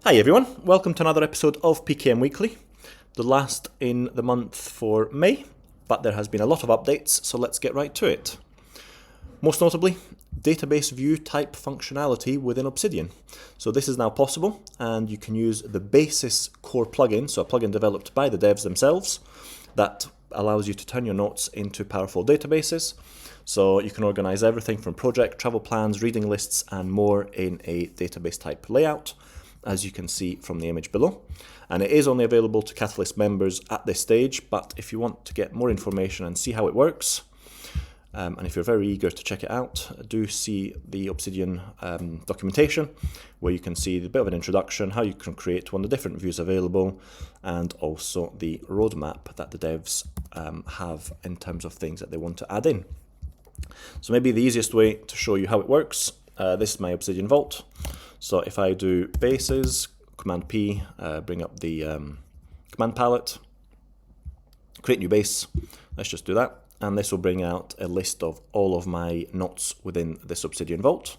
Hi everyone, welcome to another episode of PKM Weekly, the last in the month for May, but there has been a lot of updates, so let's get right to it. Most notably, database view type functionality within Obsidian. So this is now possible, and you can use the Basis core plugin, so a plugin developed by the devs themselves, that allows you to turn your notes into powerful databases. So you can organize everything from project, travel plans, reading lists, and more in a database type layout, as you can see from the image below. And it is only available to Catalyst members at this stage, but if you want to get more information and see how it works, and if you're very eager to check it out, do see the Obsidian documentation, where you can see a bit of an introduction, how you can create one of the different views available, and also the roadmap that the devs have in terms of things that they want to add in. So maybe the easiest way to show you how it works, this is my Obsidian Vault. So if I do bases, Command P, bring up the command palette, create new base, let's just do that. And this will bring out a list of all of my notes within this Obsidian Vault.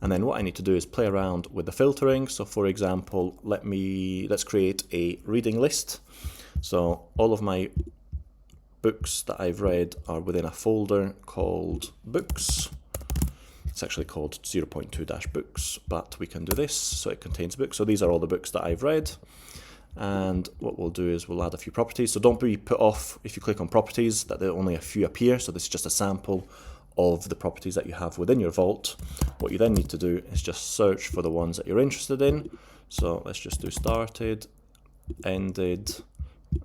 And then what I need to do is play around with the filtering. So for example, let's create a reading list. So all of my books that I've read are within a folder called books. It's actually called 0.2-books, but we can do this, so it contains books. So these are all the books that I've read. And what we'll do is we'll add a few properties. So don't be put off if you click on properties that there only a few appear. So this is just a sample of the properties that you have within your vault. What you then need to do is just search for the ones that you're interested in. So let's just do started, ended,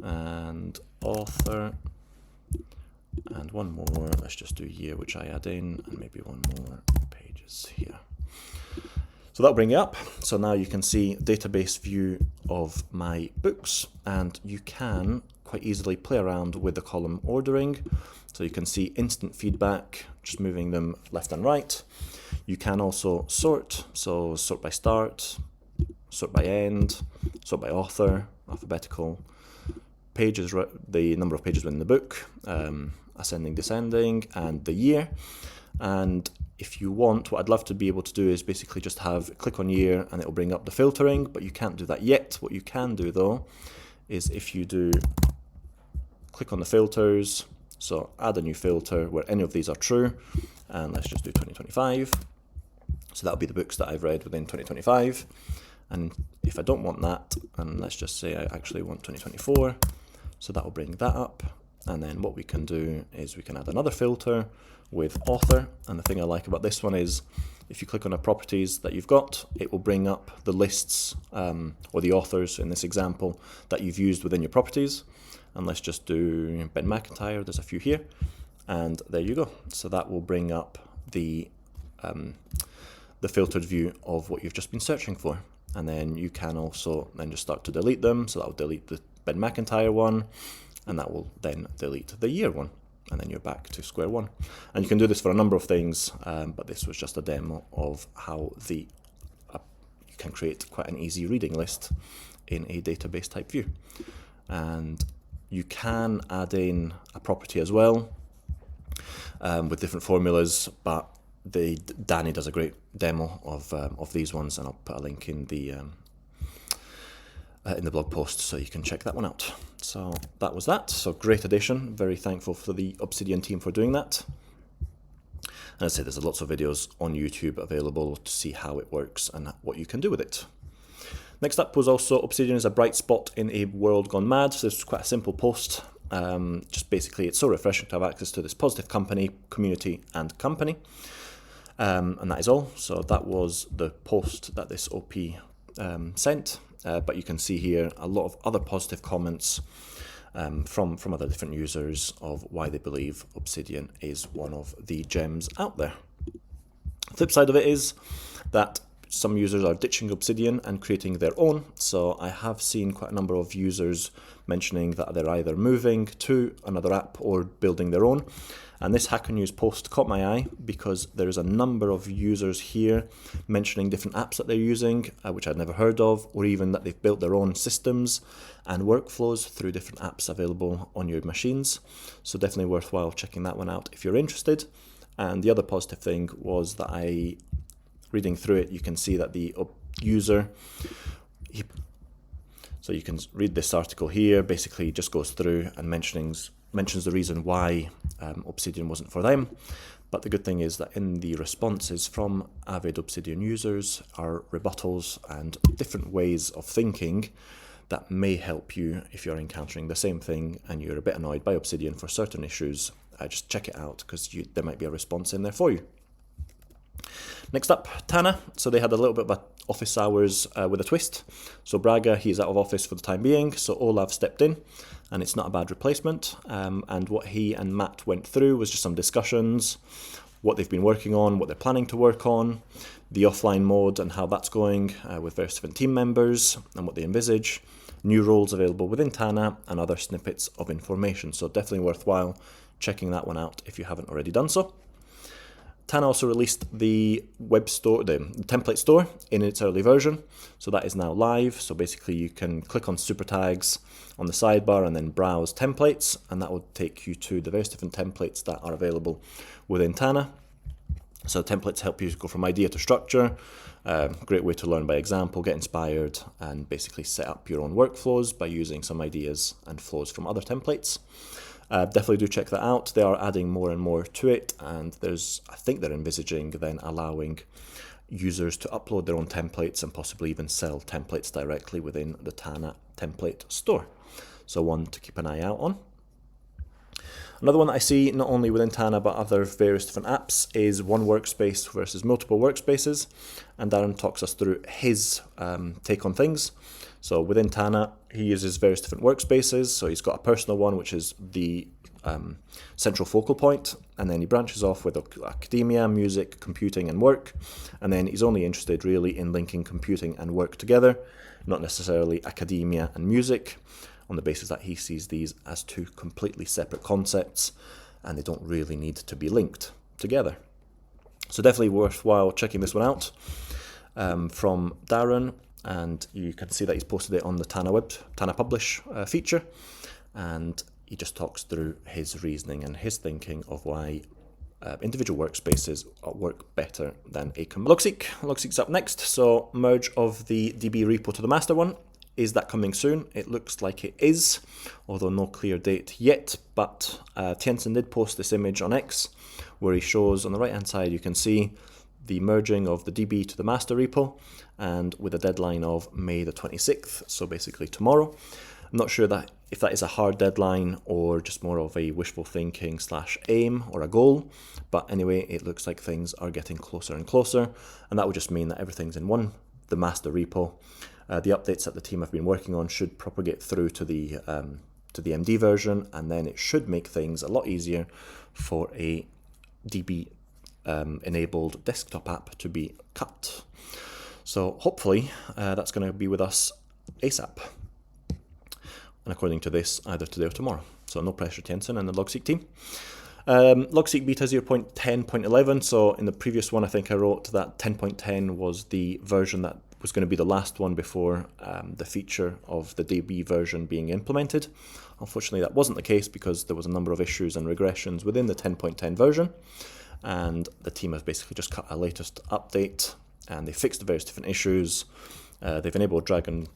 and author. And one more, let's just do year, which I add in, and maybe one more, pages here. So that'll bring it up. So now you can see database view of my books, and you can quite easily play around with the column ordering. So you can see instant feedback, just moving them left and right. You can also sort, so sort by start, sort by end, sort by author, alphabetical, pages, the number of pages within the book, ascending, descending, and the year. And if you want, what I'd love to be able to do is basically just click on year and it'll bring up the filtering, but you can't do that yet. What you can do though is if you do click on the filters, so add a new filter where any of these are true, and let's just do 2025. So that'll be the books that I've read within 2025. And if I don't want that, and let's just say I actually want 2024, so that will bring that up. And then what we can do is we can add another filter with author. And the thing I like about this one is if you click on the properties that you've got, it will bring up the lists or the authors in this example that you've used within your properties. And let's just do Ben McIntyre, there's a few here. And there you go. So that will bring up the filtered view of what you've just been searching for. And then you can also then just start to delete them. So that will delete the Ben McIntyre one, and that will then delete the year one. And then you're back to square one. And you can do this for a number of things, but this was just a demo of how you can create quite an easy reading list in a database type view. And you can add in a property as well with different formulas, but Danny does a great demo of these ones, and I'll put a link in the blog post so you can check that one out. So that was that. So great addition. Very thankful for the Obsidian team for doing that. And as I say, there's lots of videos on YouTube available to see how it works and what you can do with it. Next up was also Obsidian is a bright spot in a world gone mad. So this was quite a simple post. Just basically, it's so refreshing to have access to this positive company, community, and company. And that is all. So that was the post that this OP sent. But you can see here a lot of other positive comments from other different users of why they believe Obsidian is one of the gems out there. The flip side of it is that some users are ditching Obsidian and creating their own. So I have seen quite a number of users mentioning that they're either moving to another app or building their own. And this Hacker News post caught my eye because there's a number of users here mentioning different apps that they're using, which I'd never heard of, or even that they've built their own systems and workflows through different apps available on your machines. So definitely worthwhile checking that one out if you're interested. And the other positive thing was that reading through it, you can see that the user So you can read this article here. Basically, just goes through and mentions the reason why Obsidian wasn't for them. But the good thing is that in the responses from avid Obsidian users are rebuttals and different ways of thinking that may help you if you're encountering the same thing and you're a bit annoyed by Obsidian for certain issues. Just check it out, because there might be a response in there for you. Next up, Tana. So they had a little bit of office hours with a twist. So Braga, he's out of office for the time being, so Olav stepped in, and it's not a bad replacement. And what he and Matt went through was just some discussions, what they've been working on, what they're planning to work on, the offline mode and how that's going with various different team members and what they envisage, new roles available within Tana, and other snippets of information. So definitely worthwhile checking that one out if you haven't already done so. Tana also released the web store, the template store, in its early version. So that is now live. So basically you can click on super tags on the sidebar and then browse templates, and that will take you to the various different templates that are available within Tana. So templates help you go from idea to structure. Great way to learn by example, get inspired, and basically set up your own workflows by using some ideas and flows from other templates. Definitely do check that out. They are adding more and more to it, and I think they're envisaging then allowing users to upload their own templates and possibly even sell templates directly within the Tana template store. So one to keep an eye out on. Another one that I see not only within Tana but other various different apps is one workspace versus multiple workspaces, and Darren talks us through his take on things. So within Tana, he uses various different workspaces. So he's got a personal one, which is the central focal point, and then he branches off with academia, music, computing, and work. And then he's only interested really in linking computing and work together, not necessarily academia and music, on the basis that he sees these as two completely separate concepts and they don't really need to be linked together. So definitely worthwhile checking this one out from Darren. And you can see that he's posted it on the Tana Publish feature, and he just talks through his reasoning and his thinking of why individual workspaces work better than a Logseq. Logseq's up next, so merge of the DB repo to the master one. Is that coming soon? It looks like it is, although no clear date yet, but Tiensen did post this image on X, where he shows on the right hand side you can see the merging of the DB to the master repo, and with a deadline of May the 26th, so basically tomorrow. I'm not sure that if that is a hard deadline or just more of a wishful thinking / aim or a goal, but anyway, it looks like things are getting closer and closer, and that would just mean that everything's in the master repo. The updates that the team have been working on should propagate through to the MD version, and then it should make things a lot easier for a DB enabled desktop app to be cut. So hopefully that's going to be with us ASAP. And according to this, either today or tomorrow. So no pressure, Tiensen and the Logseq team. Logseq beta 0.10.11. So in the previous one, I think I wrote that 10.10 was the version that was going to be the last one before the feature of the DB version being implemented. Unfortunately, that wasn't the case because there was a number of issues and regressions within the 10.10 version. And the team has basically just cut a latest update, and they fixed the various different issues. They've enabled drag and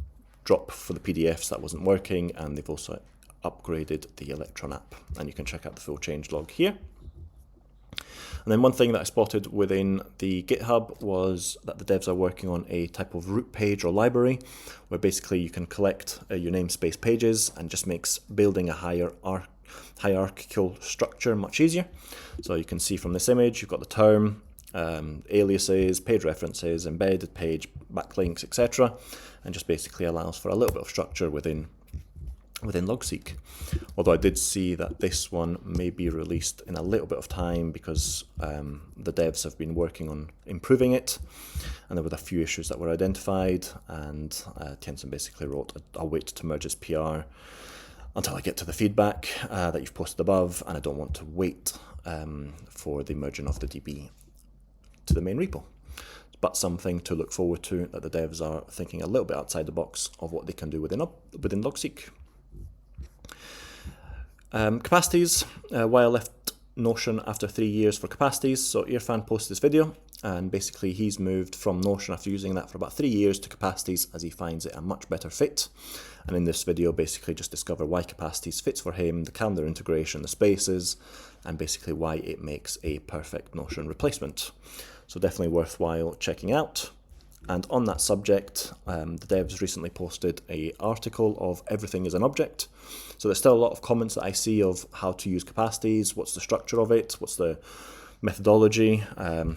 drop for the PDFs that wasn't working, and they've also upgraded the Electron app, and you can check out the full change log here. And then one thing that I spotted within the GitHub was that the devs are working on a type of root page or library where basically you can collect your namespace pages, and just makes building a hierarchical structure much easier. So you can see from this image, you've got the term, aliases, page references, embedded page, backlinks, etc. And just basically allows for a little bit of structure within Logseq. Although I did see that this one may be released in a little bit of time because the devs have been working on improving it, and there were a few issues that were identified, and Tiensen basically wrote, I'll wait to merge his PR until I get to the feedback that you've posted above, and I don't want to wait for the merging of the DB to the main repo. But something to look forward to, that the devs are thinking a little bit outside the box of what they can do within Logseq. Capacities, why I left Notion after 3 years for Capacities. So Irfan posted this video. and basically he's moved from Notion after using that for about 3 years to Capacities, as he finds it a much better fit. And in this video, basically just discover why Capacities fits for him, the calendar integration, the spaces, and basically why it makes a perfect Notion replacement. So definitely worthwhile checking out. And on that subject, the devs recently posted an article of everything is an object. So there's still a lot of comments that I see of how to use Capacities, what's the structure of it, what's the methodology,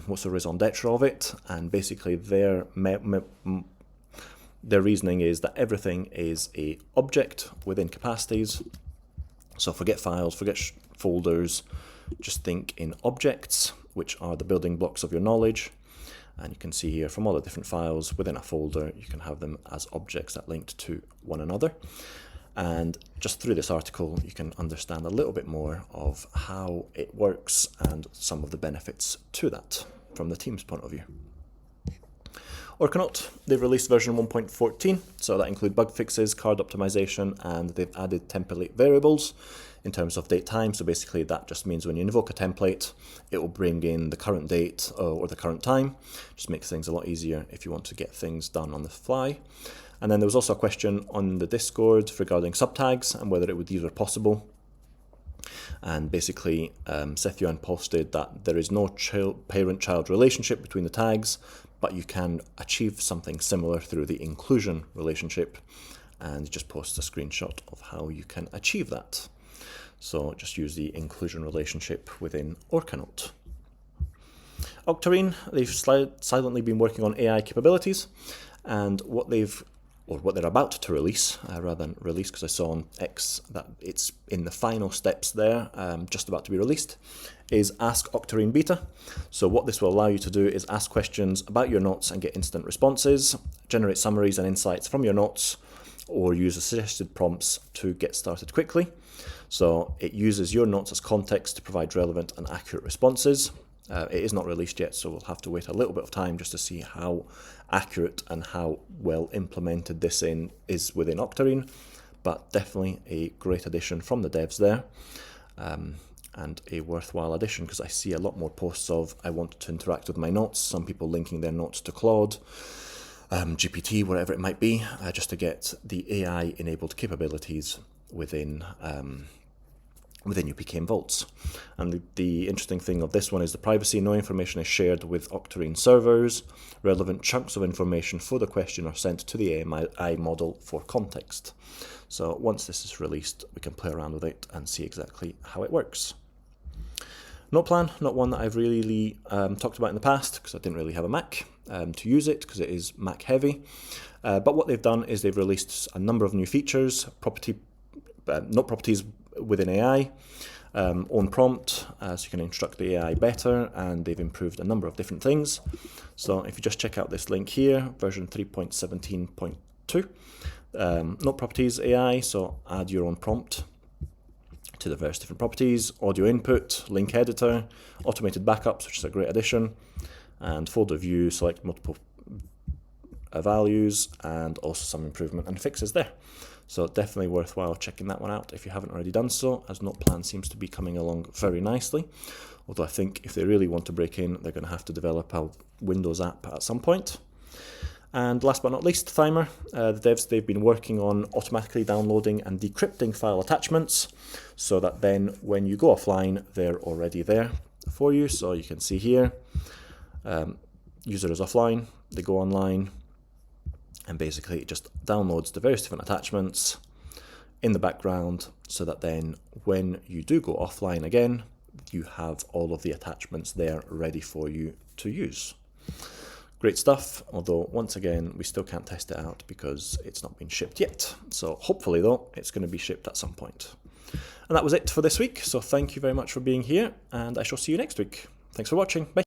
what's the raison d'etre of it, and basically their reasoning is that everything is a object within Capacities. So forget files, forget folders, just think in objects, which are the building blocks of your knowledge. And you can see here from all the different files within a folder, you can have them as objects that linked to one another. And just through this article, you can understand a little bit more of how it works and some of the benefits to that from the team's point of view. Orca Note, they've released version 1.14, so that includes bug fixes, card optimization, and they've added template variables in terms of date time. So basically that just means when you invoke a template, it will bring in the current date or the current time. Just makes things a lot easier if you want to get things done on the fly. And then there was also a question on the Discord regarding subtags and whether these were possible. And basically, Seth Yuan posted that there is no parent-child relationship between the tags, but you can achieve something similar through the inclusion relationship, and just posts a screenshot of how you can achieve that. So just use the inclusion relationship within Orca Note. Octarine, they've silently been working on AI capabilities, and what they're about to release, rather than release, because I saw on X that it's in the final steps there, just about to be released, is Ask Octarine Beta. So what this will allow you to do is ask questions about your notes and get instant responses, generate summaries and insights from your notes, or use the suggested prompts to get started quickly. So it uses your notes as context to provide relevant and accurate responses. It is not released yet, so we'll have to wait a little bit of time just to see how accurate and how well implemented this is within Octarine, but definitely a great addition from the devs there, and a worthwhile addition, because I see a lot more posts of I want to interact with my notes, some people linking their notes to Claude, GPT, whatever it might be, just to get the AI-enabled capabilities within your PKM vaults. And the interesting thing of this one is the privacy. No information is shared with Octarine servers. Relevant chunks of information for the question are sent to the AI model for context. So once this is released, we can play around with it and see exactly how it works. NotePlan, not one that I've really talked about in the past, because I didn't really have a Mac to use it, because it is Mac heavy. But what they've done is they've released a number of new features, note properties within AI, own prompt, so you can instruct the AI better, and they've improved a number of different things. So if you just check out this link here, version 3.17.2, note properties AI, so add your own prompt to the various different properties, audio input, link editor, automated backups, which is a great addition, and folder view, select multiple values, and also some improvement and fixes there. So definitely worthwhile checking that one out if you haven't already done so, as NotePlan seems to be coming along very nicely. Although I think if they really want to break in, they're going to have to develop a Windows app at some point. And last but not least, Thymer. The devs, they've been working on automatically downloading and decrypting file attachments, so that then when you go offline, they're already there for you. So you can see here, user is offline, they go online, and basically it just downloads the various different attachments in the background, so that then when you do go offline again, you have all of the attachments there ready for you to use. Great stuff, although once again we still can't test it out because it's not been shipped yet. So hopefully though, it's going to be shipped at some point. And that was it for this week, so thank you very much for being here, and I shall see you next week. Thanks for watching, bye.